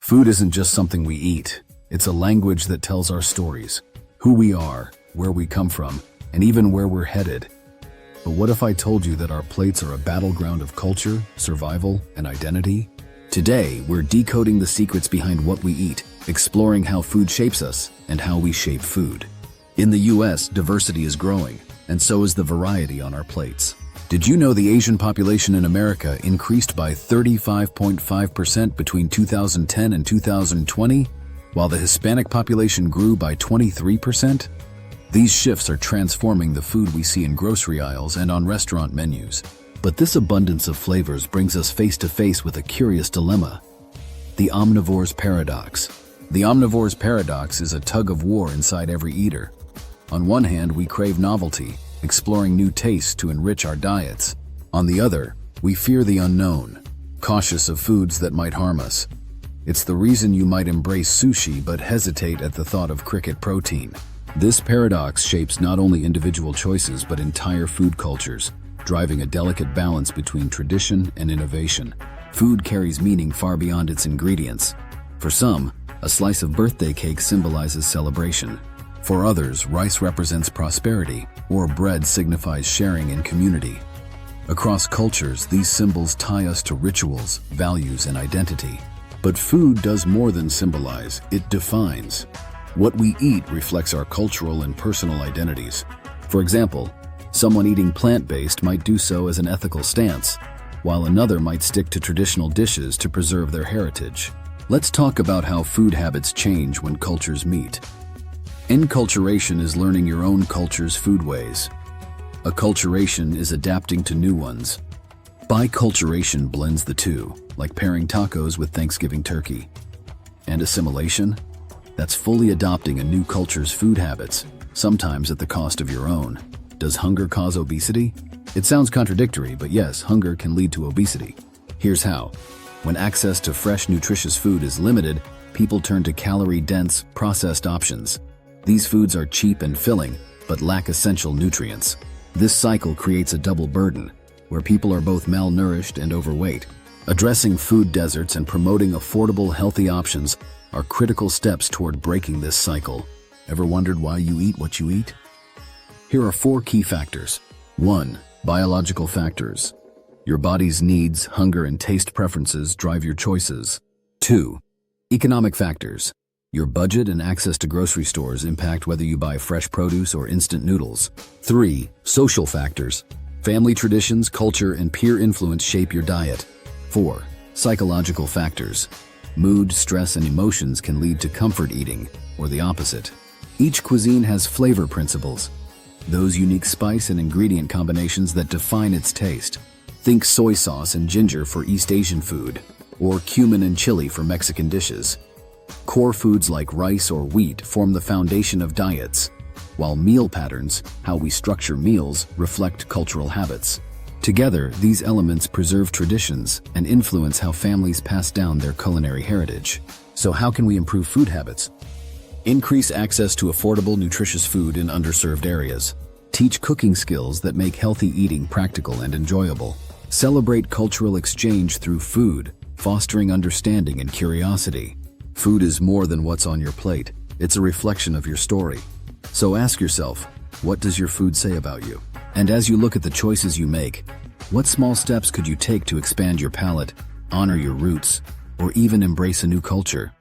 Food isn't just something we eat. It's a language that tells our stories, who we are, where we come from, and even where we're headed. But what if I told you that our plates are a battleground of culture, survival, and identity? Today, we're decoding the secrets behind what we eat, exploring how food shapes us and how we shape food. In the US, diversity is growing, and so is the variety on our plates. Did you know the Asian population in America increased by 35.5% between 2010 and 2020, while the Hispanic population grew by 23%? These shifts are transforming the food we see in grocery aisles and on restaurant menus. But this abundance of flavors brings us face to face with a curious dilemma: the omnivore's paradox. The omnivore's paradox is a tug of war inside every eater. On one hand, we crave novelty, exploring new tastes to enrich our diets. On the other, we fear the unknown, cautious of foods that might harm us. It's the reason you might embrace sushi but hesitate at the thought of cricket protein. This paradox shapes not only individual choices but entire food cultures, driving a delicate balance between tradition and innovation. Food carries meaning far beyond its ingredients. For some, a slice of birthday cake symbolizes celebration. For others, rice represents prosperity, or bread signifies sharing and community. Across cultures, these symbols tie us to rituals, values, and identity. But food does more than symbolize, it defines. What we eat reflects our cultural and personal identities. For example, someone eating plant-based might do so as an ethical stance, while another might stick to traditional dishes to preserve their heritage. Let's talk about how food habits change when cultures meet. Enculturation is learning your own culture's food ways. Acculturation is adapting to new ones. Biculturation blends the two, like pairing tacos with Thanksgiving turkey. And assimilation? That's fully adopting a new culture's food habits, sometimes at the cost of your own. Does hunger cause obesity? It sounds contradictory, but yes, hunger can lead to obesity. Here's how. When access to fresh, nutritious food is limited, people turn to calorie-dense, processed options. These foods are cheap and filling, but lack essential nutrients. This cycle creates a double burden, where people are both malnourished and overweight. Addressing food deserts and promoting affordable, healthy options are critical steps toward breaking this cycle. Ever wondered why you eat what you eat? Here are 4 key factors. 1. Biological factors. Your body's needs, hunger, and taste preferences drive your choices. 2. Economic factors. Your budget and access to grocery stores impact whether you buy fresh produce or instant noodles. 3. Social factors. Family traditions, culture, and peer influence shape your diet. 4. Psychological factors. Mood, stress, and emotions can lead to comfort eating, or the opposite. Each cuisine has flavor principles, those unique spice and ingredient combinations that define its taste. Think soy sauce and ginger for East Asian food, or cumin and chili for Mexican dishes. Core foods like rice or wheat form the foundation of diets, while meal patterns, how we structure meals, reflect cultural habits. Together, these elements preserve traditions and influence how families pass down their culinary heritage. So how can we improve food habits? Increase access to affordable, nutritious food in underserved areas. Teach cooking skills that make healthy eating practical and enjoyable. Celebrate cultural exchange through food, fostering understanding and curiosity. Food is more than what's on your plate. It's a reflection of your story. So ask yourself, what does your food say about you? And as you look at the choices you make, what small steps could you take to expand your palate, honor your roots, or even embrace a new culture?